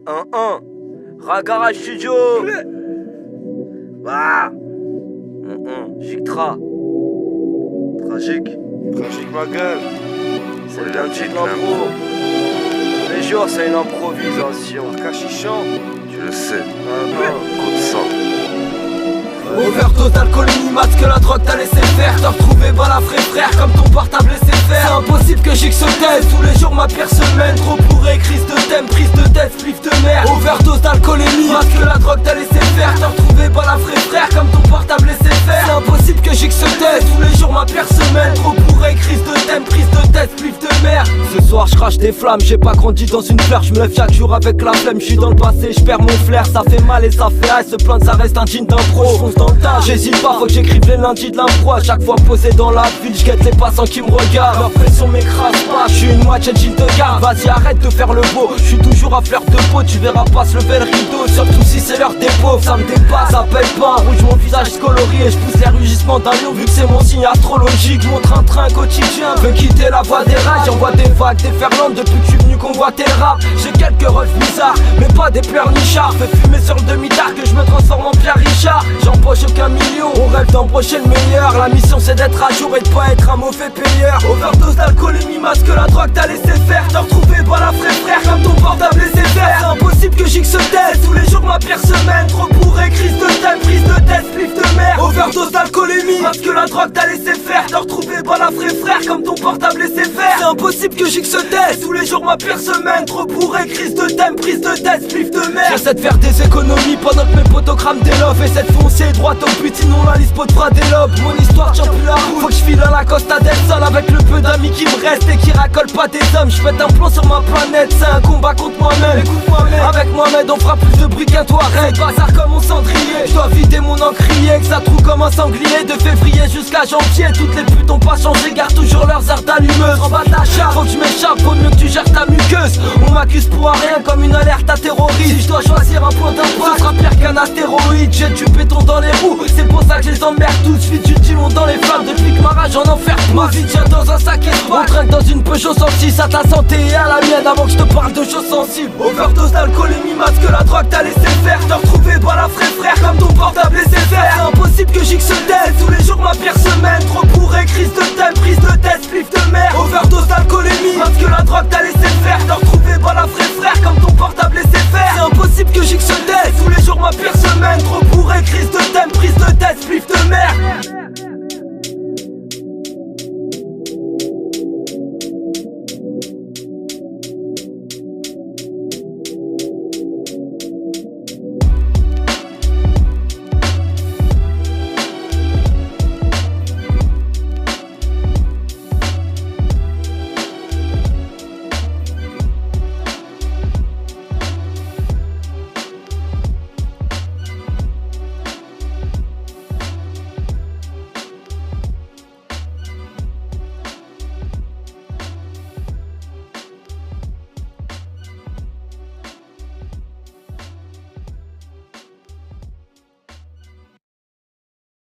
1-1 Ragarage Studio. Ah. Jictra. Tragique ma gueule. C'est le lundi de l'impro. Tous les jours c'est une improvisation. Cachichon, Tu le sais, 1-1 coup de sang. Overdose d'alcool, masque la drogue t'as laissé faire. T'as retrouvé balafré frère comme ton portable laissé faire. C'est impossible que j'y se taise, tous les jours ma pire semaine. Trop bourré, crise de thème, prise de tête, spliff de merde. Overdose d'alcoolémie, masque la drogue t'as laissé faire. T'as retrouvé balafré frère comme ton portable laissé faire. C'est impossible que j'y se taise, tous les jours ma pire semaine. Trop bourré, crise de thème, prise de tête, spliff de merde. Ce soir je crache des flammes, j'ai pas grandi dans une fleur. Je me lève chaque jour avec la flemme, je suis dans le passé, je perds mon flair. Ça fait mal et ça fait high, se plaindre ça reste un jean d'impro. Dans le tas, j'hésite pas, faut que j'écrive les lundis de l'impro. À chaque fois posé dans la ville, j'guette les passants qui me regardent. Leur pression m'écrase pas, j'suis une moitié de jean de garde. Vas-y arrête de faire le beau, j'suis toujours à fleur de peau. Tu verras pas se lever le rideau, surtout si c'est l'heure des pauvres. Ça me dépasse, ça paye pas, rouge mon visage colorié. J'pousse les rugissements d'un lion vu que c'est mon signe astrologique. Mon train quotidien veut quitter la voie des rails. J'envoie des vagues déferlantes depuis que j'suis venu convoiter le rap. J'ai quelques refs bizarres, mais pas des pleurs nichards. Fais fumer sur le demi-tard que je me transforme en Pierre Richard. J'empoche aucun million, on rêve d'embaucher le meilleur. La mission c'est d'être à jour et de pas être un mauvais payeur. Overdose d'alcoolémie, masque la drogue t'as laissé faire. T'as retrouvé balafré frère comme ton portable laissé faire. C'est impossible que j'y se taise, tous les jours ma pire semaine. Trop bourré, crise de tête, prise de tête, spliff de merde. Overdose d'alcoolémie, masque la drogue t'as laissé faire. T'as retrouvé balafré frère comme ton portable laissé faire. C'est impossible que j'y se taise, tous les jours ma pire semaine. Trop bourré, crise de thème, prise de tête, spliff de merde. J'essaie de faire des économies pendant que mes potogrammes délove. Essaie de foncer droit au but, sinon la liste pot de bras délobe. Mon histoire tient plus la route, faut que j'file à la Costa del Sol. Avec le peu d'amis qui me restent et qui racolent pas des hommes. J'pète un plomb sur ma planète, c'est un combat contre moi-même. Écoute-moi mec, avec Mohamed on fera plus de bruit qu'un Touareg. Bazar comme mon cendrier, j'dois vider mon encrier. Que ça trouve comme un sanglier, de février jusqu'à janvier. Toutes les putes ont pas changé, gardent toujours leurs airs d'allumeuses. En bas de la charte, faut que j'm'échappe, vaut mieux que tu gères ta muqueuse. On m'accuse pour rien comme une alerte à terroriste. Si j'dois choisir un point d'impact, ce sera pire qu'un astéroïde. J'ai du béton dans les roues, c'est pour ça que je les emmerde tous. J'vis du diamant dans les flammes depuis que ma rage en enfer. Ma vie tient dans un sac et on traîne dans une Peugeot 106. À ta santé et à la mienne avant que je te parle de choses sensibles. Overdose d'alcoolémie, masque la drogue t'as laissé faire. T'as retrouvé balafré frère comme ton portable laissé faire. C'est impossible que j'y se taise, tous les jours ma pire semaine. Trop bourré, crise de thème, prise de tête, spliff de merde. Overdose d'alcoolémie, masque la drogue t'as laissé faire. T'as retrouvé balafré frère comme ton